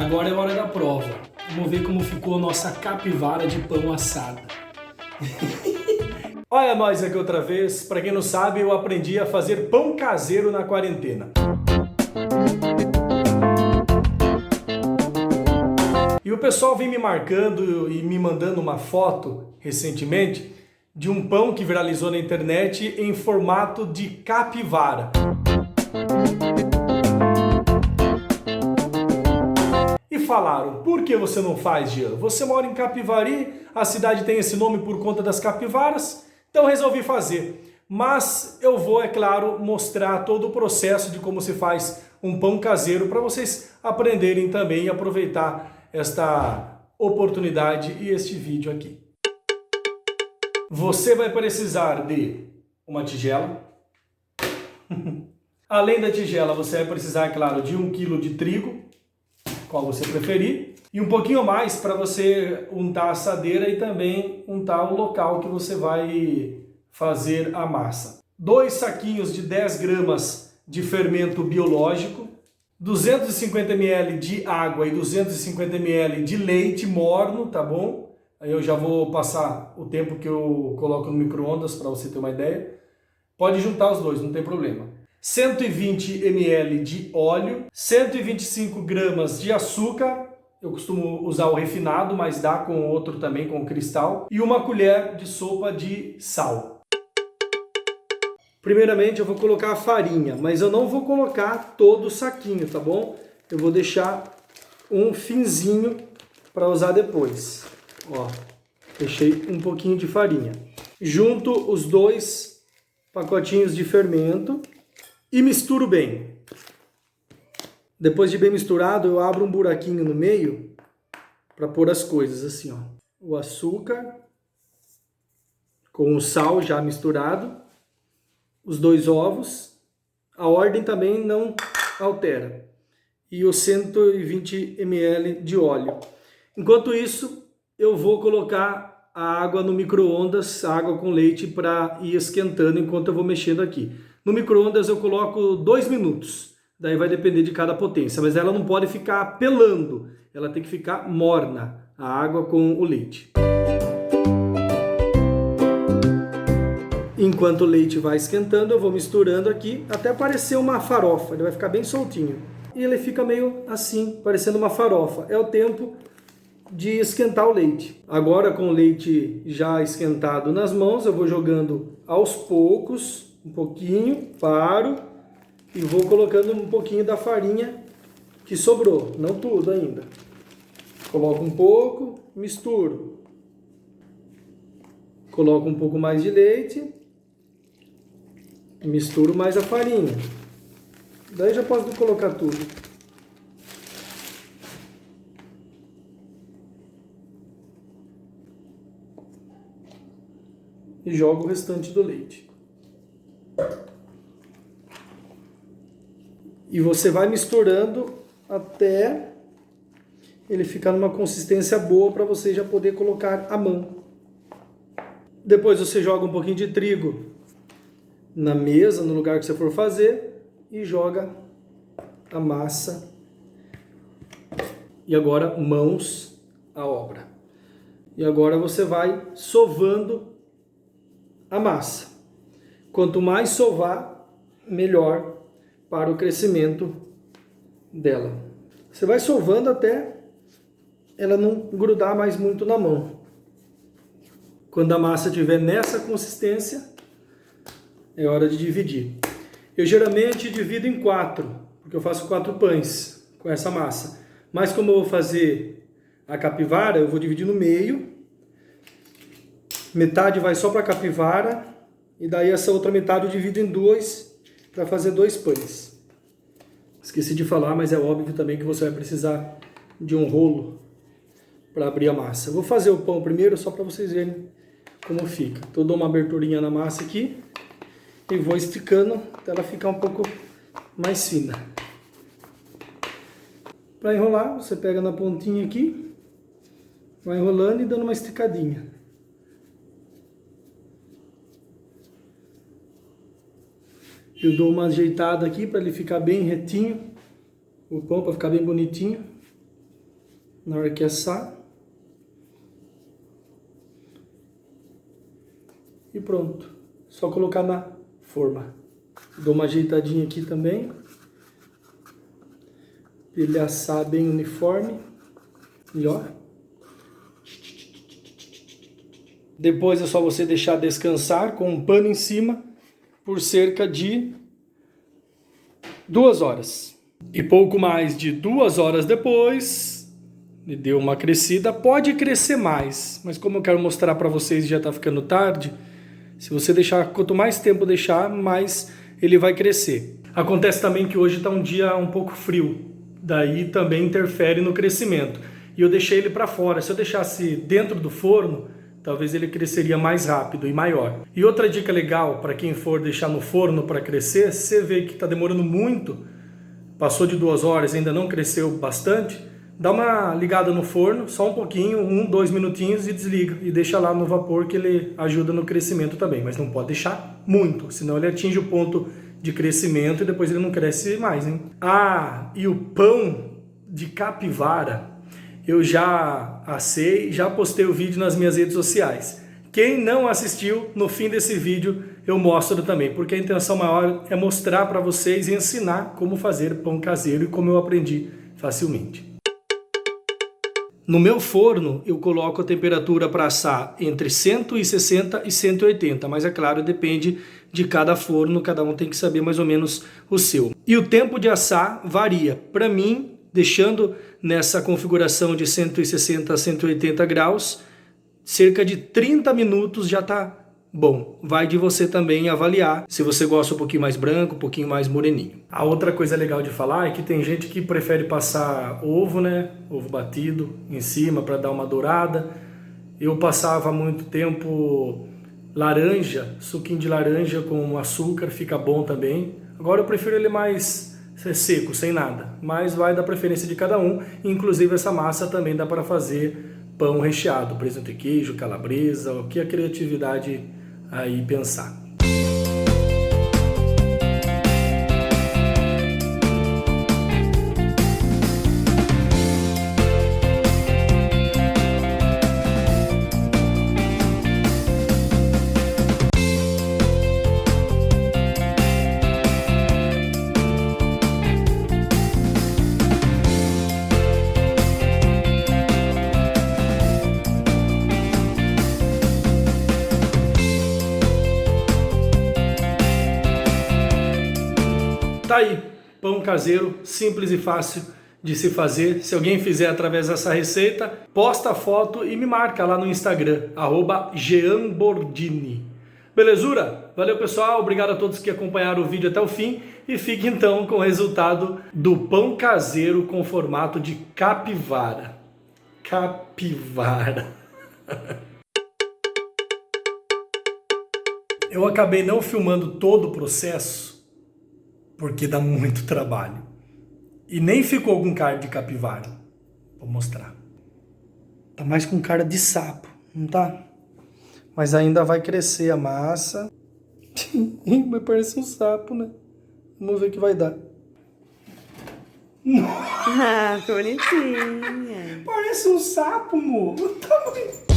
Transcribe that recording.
Agora é hora da prova. Vamos ver como ficou a nossa capivara de pão assada. Olha nós aqui outra vez. Para quem não sabe, eu aprendi a fazer pão caseiro na quarentena. E o pessoal vem me marcando e me mandando uma foto recentemente de um pão que viralizou na internet em formato de capivara. E falaram, por que você não faz, Jean? Você mora em Capivari, a cidade tem esse nome por conta das capivaras, então resolvi fazer. Mas eu vou, é claro, mostrar todo o processo de como se faz um pão caseiro para vocês aprenderem também e aproveitar esta oportunidade e este vídeo aqui. Você vai precisar de uma tigela. Além da tigela, você vai precisar, é claro, de 1 kg de trigo, qual você preferir, e um pouquinho mais para você untar a assadeira e também untar o local que você vai fazer a massa. 2 saquinhos de 10 gramas de fermento biológico, 250 ml de água e 250 ml de leite morno, tá bom? Aí eu já vou passar o tempo que eu coloco no micro-ondas para você ter uma ideia. Pode juntar os dois, não tem problema. 120 ml de óleo, 125 gramas de açúcar, eu costumo usar o refinado, mas dá com outro também, com cristal, e 1 colher de sopa de sal. Primeiramente eu vou colocar a farinha, mas eu não vou colocar todo o saquinho, tá bom? Eu vou deixar um finzinho para usar depois. Ó, deixei um pouquinho de farinha. Junto os 2 pacotinhos de fermento e misturo bem. Depois de bem misturado, eu abro um buraquinho no meio para pôr as coisas assim, ó. O açúcar com o sal já misturado, os 2 ovos, a ordem também não altera, e os 120 ml de óleo. Enquanto isso, eu vou colocar a água no micro-ondas, água com leite, para ir esquentando enquanto eu vou mexendo aqui. No micro-ondas eu coloco 2 minutos, daí vai depender de cada potência, mas ela não pode ficar pelando, ela tem que ficar morna, a água com o leite. Enquanto o leite vai esquentando, eu vou misturando aqui até aparecer uma farofa, ele vai ficar bem soltinho. E ele fica meio assim, parecendo uma farofa. É o tempo de esquentar o leite. Agora, com o leite já esquentado nas mãos, eu vou jogando aos poucos, um pouquinho, paro e vou colocando um pouquinho da farinha que sobrou, não tudo ainda. Coloco um pouco, misturo. Coloco um pouco mais de leite, misturo mais a farinha. Daí já posso colocar tudo. E jogo o restante do leite. E você vai misturando até ele ficar numa consistência boa para você já poder colocar a mão. Depois você joga um pouquinho de trigo na mesa, no lugar que você for fazer, e joga a massa. E agora mãos à obra. E agora você vai sovando a massa. Quanto mais sovar, melhor para o crescimento dela. Você vai sovando até ela não grudar mais muito na mão. Quando a massa estiver nessa consistência, é hora de dividir. Eu geralmente divido em 4, porque eu faço 4 pães com essa massa. Mas como eu vou fazer a capivara, eu vou dividir no meio. Metade vai só para a capivara, e daí essa outra metade eu divido em 2 para fazer 2 pães. Esqueci de falar, mas é óbvio também que você vai precisar de um rolo para abrir a massa. Eu vou fazer o pão primeiro só para vocês verem como fica. Então eu dou uma aberturinha na massa aqui e vou esticando até ela ficar um pouco mais fina. Para enrolar, você pega na pontinha aqui, vai enrolando e dando uma esticadinha. Eu dou uma ajeitada aqui para ele ficar bem retinho, o pão para ficar bem bonitinho. na hora que assar. E pronto. Só colocar na forma. Dou uma ajeitadinha aqui também. Pra ele assar bem uniforme. E ó. Depois é só você deixar descansar com um pano em cima por cerca de 2 horas. E pouco mais de 2 horas depois, ele deu uma crescida. Pode crescer mais, mas como eu quero mostrar para vocês, já está ficando tarde. Se você deixar, quanto mais tempo deixar, mais ele vai crescer. Acontece também que hoje está um dia um pouco frio, daí também interfere no crescimento. E eu deixei ele para fora. Se eu deixasse dentro do forno, talvez ele cresceria mais rápido e maior. E outra dica legal para quem for deixar no forno para crescer, se você vê que está demorando muito, passou de 2 horas e ainda não cresceu bastante, dá uma ligada no forno, só um pouquinho, 1, 2 minutinhos e desliga. E deixa lá no vapor que ele ajuda no crescimento também. Mas não pode deixar muito, senão ele atinge o ponto de crescimento e depois ele não cresce mais, hein? Ah, e o pão de capivara eu já assei, já postei o vídeo nas minhas redes sociais. Quem não assistiu, no fim desse vídeo eu mostro também, porque a intenção maior é mostrar para vocês e ensinar como fazer pão caseiro e como eu aprendi facilmente. No meu forno eu coloco a temperatura para assar entre 160 e 180, mas é claro, depende de cada forno, cada um tem que saber mais ou menos o seu. E o tempo de assar varia. Para mim, deixando nessa configuração de 160 a 180 graus, cerca de 30 minutos já está bom. Vai de você também avaliar se você gosta um pouquinho mais branco, um pouquinho mais moreninho. A outra coisa legal de falar é que tem gente que prefere passar ovo, né? Ovo batido em cima para dar uma dourada. Eu passava muito tempo laranja, suquinho de laranja com açúcar, fica bom também. Agora eu prefiro ele mais seco, sem nada, mas vai da preferência de cada um. Inclusive essa massa também dá para fazer pão recheado, presunto e queijo, calabresa, o que a criatividade aí pensar. Tá aí, pão caseiro, simples e fácil de se fazer. Se alguém fizer através dessa receita, posta a foto e me marca lá no Instagram, @jeanbordini. Belezura? Valeu, pessoal, obrigado a todos que acompanharam o vídeo até o fim e fique então com o resultado do pão caseiro com formato de capivara. Capivara. Eu acabei não filmando todo o processo, porque dá muito trabalho. E nem ficou com cara de capivara. Vou mostrar. Tá mais com cara de sapo, não tá? Mas ainda vai crescer a massa. Mas parece um sapo, né? Vamos ver o que vai dar. Ah, que bonitinha. Parece um sapo, amor. Tá muito...